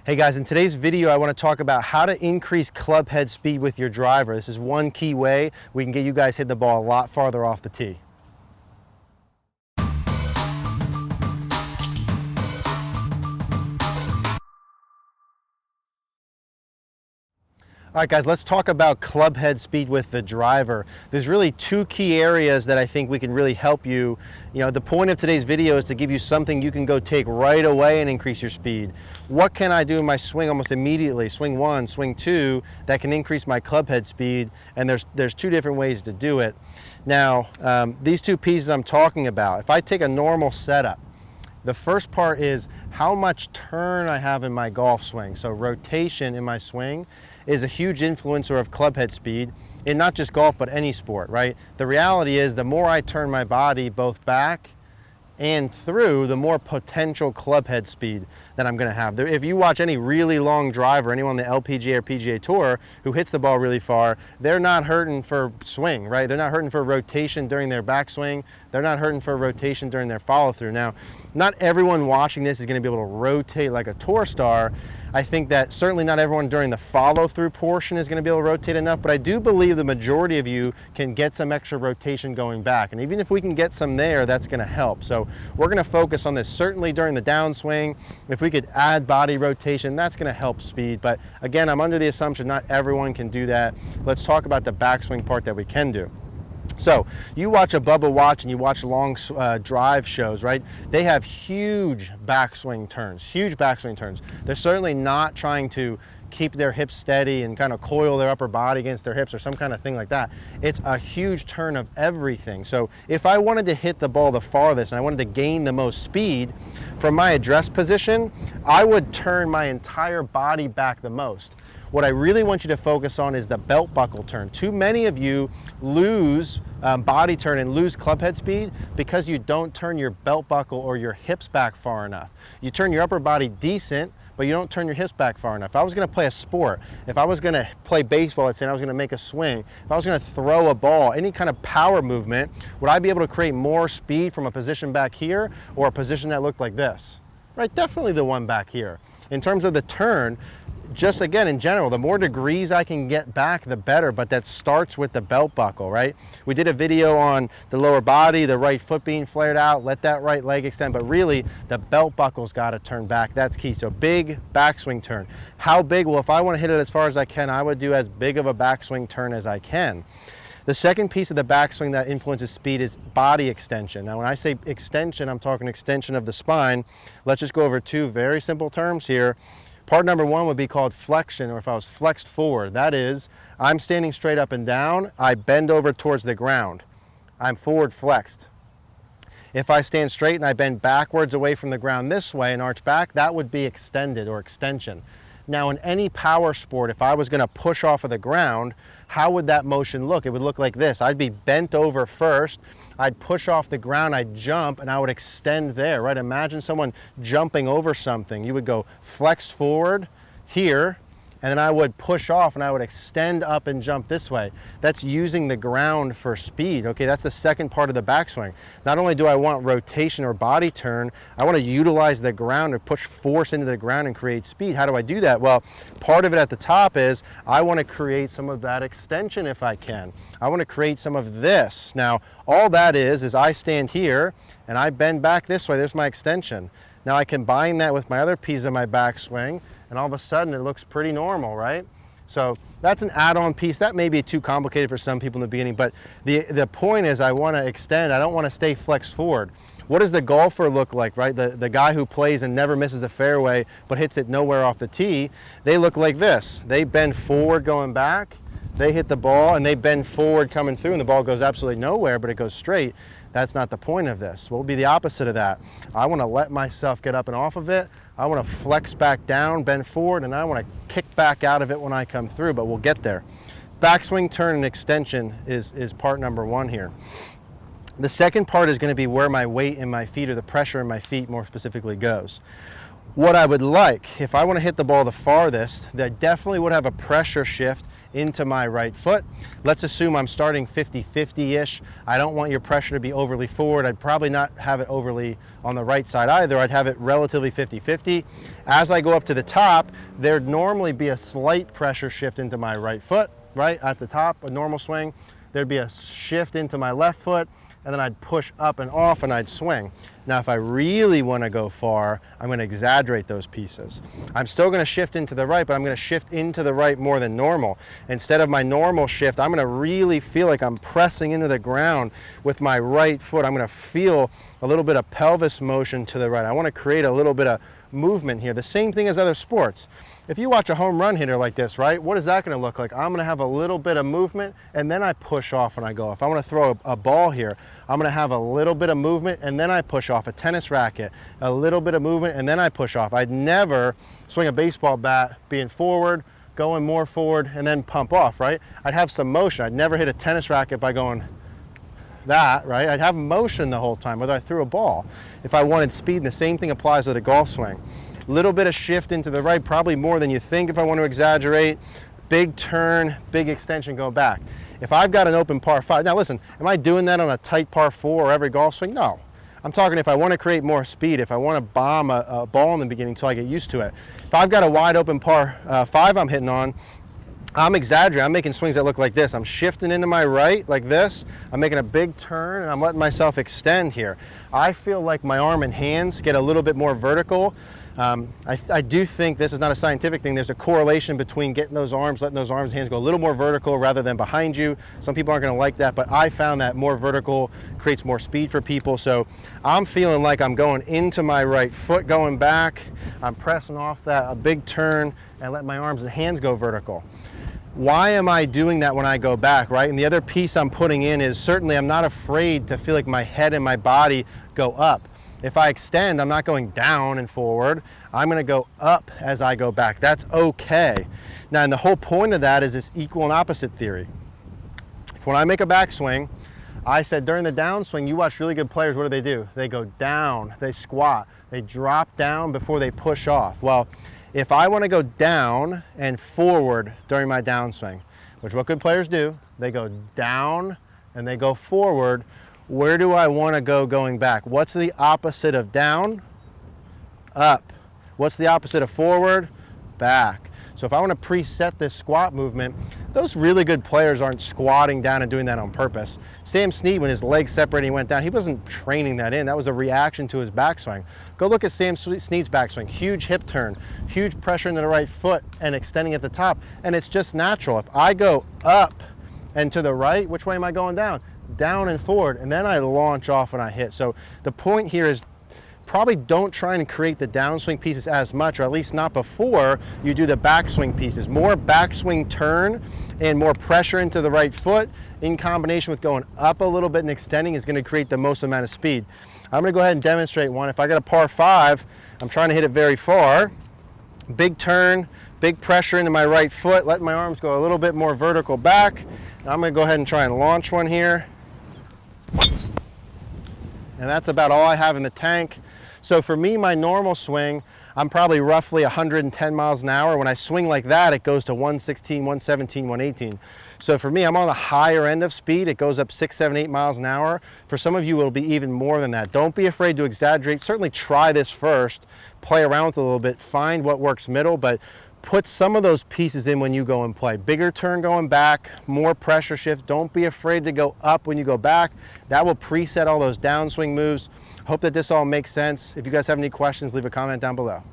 Hey guys, in today's video I want to talk about how to increase club head speed with your driver. This is one key way we can get you guys hitting the ball a lot farther off the tee. All right guys, let's talk about club head speed with the driver. There's really two key areas that I think we can really help you. The point of today's video is to give you something you can go take right away and increase your speed. What can I do in my swing almost immediately, swing one, swing two, that can increase my club head speed? And there's two different ways to do it. Now, these two pieces I'm talking about, if I take a normal setup, the first part is how much turn I have in my golf swing. So rotation in my swing is a huge influencer of club head speed in not just golf, but any sport, right? The reality is the more I turn my body both back and through, the more potential club head speed that I'm gonna have. If you watch any really long driver, anyone on the LPGA or PGA Tour who hits the ball really far, they're not hurting for swing, right? They're not hurting for rotation during their backswing. They're not hurting for rotation during their follow through. Now, not everyone watching this is gonna be able to rotate like a tour star. I think that certainly not everyone during the follow-through portion is going to be able to rotate enough, but I do believe the majority of you can get some extra rotation going back. And even if we can get some there, that's going to help. So we're going to focus on this certainly during the downswing. If we could add body rotation, that's going to help speed. But again, I'm under the assumption not everyone can do that. Let's talk about the backswing part that we can do. So you watch a Bubba Watch and you watch long drive shows, right? They have huge backswing turns, huge backswing turns. They're certainly not trying to keep their hips steady and kind of coil their upper body against their hips or some kind of thing like that. It's a huge turn of everything. So if I wanted to hit the ball the farthest and I wanted to gain the most speed from my address position, I would turn my entire body back the most. What I really want you to focus on is the belt buckle turn. Too many of you lose body turn and lose club head speed because you don't turn your belt buckle or your hips back far enough. You turn your upper body decent, but you don't turn your hips back far enough. If I was gonna play a sport, if I was gonna play baseball, let's say, and I was gonna make a swing, if I was gonna throw a ball, any kind of power movement, would I be able to create more speed from a position back here or a position that looked like this? Right, definitely the one back here. In terms of the turn, just again, in general, the more degrees I can get back, the better, but that starts with the belt buckle, right? We did a video on the lower body, the right foot being flared out, let that right leg extend, but really the belt buckle's gotta turn back, that's key. So big backswing turn. How big? Well, if I wanna hit it as far as I can, I would do as big of a backswing turn as I can. The second piece of the backswing that influences speed is body extension. Now, when I say extension, I'm talking extension of the spine. Let's just go over two very simple terms here. Part number one would be called flexion, or if I was flexed forward. That is, I'm standing straight up and down, I bend over towards the ground. I'm forward flexed. If I stand straight and I bend backwards away from the ground this way and arch back, that would be extended or extension. Now in any power sport, if I was gonna push off of the ground, how would that motion look? It would look like this. I'd be bent over first, I'd push off the ground, I'd jump, and I would extend there, right? Imagine someone jumping over something. You would go flexed forward here, and then I would push off and I would extend up and jump this way. That's using the ground for speed, okay? That's the second part of the backswing. Not only do I want rotation or body turn, I want to utilize the ground to push force into the ground and create speed. How do I do that? Well, part of it at the top is I want to create some of that extension if I can. I want to create some of this. Now, all that is I stand here and I bend back this way. There's my extension. Now I combine that with my other piece of my backswing, and all of a sudden it looks pretty normal, right? So that's an add-on piece. That may be too complicated for some people in the beginning, but the point is I want to extend. I don't want to stay flexed forward. What does the golfer look like, right? The guy who plays and never misses a fairway but hits it nowhere off the tee, they look like this. They bend forward going back, they hit the ball, and they bend forward coming through, and the ball goes absolutely nowhere, but it goes straight. That's not the point of this. What will be the opposite of that? I want to let myself get up and off of it. I want to flex back down, bend forward, and I want to kick back out of it when I come through, but we'll get there. Backswing, turn, and extension is part number one here. The second part is going to be where my weight in my feet, or the pressure in my feet more specifically, goes. What I would like, if I want to hit the ball the farthest, that definitely would have a pressure shift into my right foot. Let's assume I'm starting 50-50-ish. I don't want your pressure to be overly forward. I'd probably not have it overly on the right side either. I'd have it relatively 50-50. As I go up to the top, there'd normally be a slight pressure shift into my right foot, right at the top, a normal swing. There'd be a shift into my left foot, and then I'd push up and off and I'd swing. Now, if I really want to go far, I'm going to exaggerate those pieces. I'm still going to shift into the right, but I'm going to shift into the right more than normal. Instead of my normal shift, I'm going to really feel like I'm pressing into the ground with my right foot. I'm going to feel a little bit of pelvis motion to the right. I want to create a little bit of movement here. The same thing as other sports. If you watch a home run hitter like this, right, what is that going to look like? I'm going to have a little bit of movement and then I push off when I go. If I want to throw a ball here, I'm going to have a little bit of movement and then I push off. A tennis racket, a little bit of movement and then I push off. I'd never swing a baseball bat being forward, going more forward and then pump off, right? I'd have some motion. I'd never hit a tennis racket by going that, right? I'd have motion the whole time, whether I threw a ball. If I wanted speed, the same thing applies to the golf swing. Little bit of shift into the right, probably more than you think if I want to exaggerate. Big turn, big extension, go back. If I've got an open par 5, now listen, am I doing that on a tight par 4 or every golf swing? No. I'm talking if I want to create more speed, if I want to bomb a ball in the beginning until I get used to it. If I've got a wide open par 5 I'm hitting on, I'm exaggerating. I'm making swings that look like this. I'm shifting into my right like this. I'm making a big turn and I'm letting myself extend here. I feel like my arm and hands get a little bit more vertical. I do think this is not a scientific thing. There's a correlation between getting those arms, letting those arms and hands go a little more vertical rather than behind you. Some people aren't going to like that, but I found that more vertical creates more speed for people. So I'm feeling like I'm going into my right foot, going back. I'm pressing off that, a big turn, and let my arms and hands go vertical. Why am I doing that when I go back, right? And the other piece I'm putting in is certainly I'm not afraid to feel like my head and my body go up. If I extend, I'm not going down and forward. I'm going to go up as I go back. That's okay. Now, and the whole point of that is this equal and opposite theory. When I make a backswing, I said during the downswing, you watch really good players, what do? They go down, they squat, they drop down before they push off. Well, if I want to go down and forward during my downswing, which what good players do, they go down and they go forward. Where do I want to go going back? What's the opposite of down? Up. What's the opposite of forward? Back. So if I want to preset this squat movement, those really good players aren't squatting down and doing that on purpose. Sam Snead, when his legs separated and went down, he wasn't training that in. That was a reaction to his backswing. Go look at Sam Snead's backswing. Huge hip turn, huge pressure into the right foot and extending at the top. And it's just natural. If I go up and to the right, which way am I going down? Down and forward, and then I launch off when I hit. So the point here is probably don't try and create the downswing pieces as much, or at least not before you do the backswing pieces. More backswing turn and more pressure into the right foot in combination with going up a little bit and extending is going to create the most amount of speed. I'm going to go ahead and demonstrate one. If I got a par 5, I'm trying to hit it very far. Big turn, big pressure into my right foot, letting my arms go a little bit more vertical back. And I'm going to go ahead and try and launch one here. And that's about all I have in the tank. So for me, my normal swing, I'm probably roughly 110 miles an hour. When I swing like that, it goes to 116, 117, 118. So for me, I'm on the higher end of speed. It goes up 6, 7, 8 miles an hour. For some of you, it'll be even more than that. Don't be afraid to exaggerate. Certainly try this first. Play around with it a little bit. Find what works middle, but put some of those pieces in when you go and play. Bigger turn going back, more pressure shift. Don't be afraid to go up when you go back. That will preset all those downswing moves. Hope that this all makes sense. If you guys have any questions, leave a comment down below.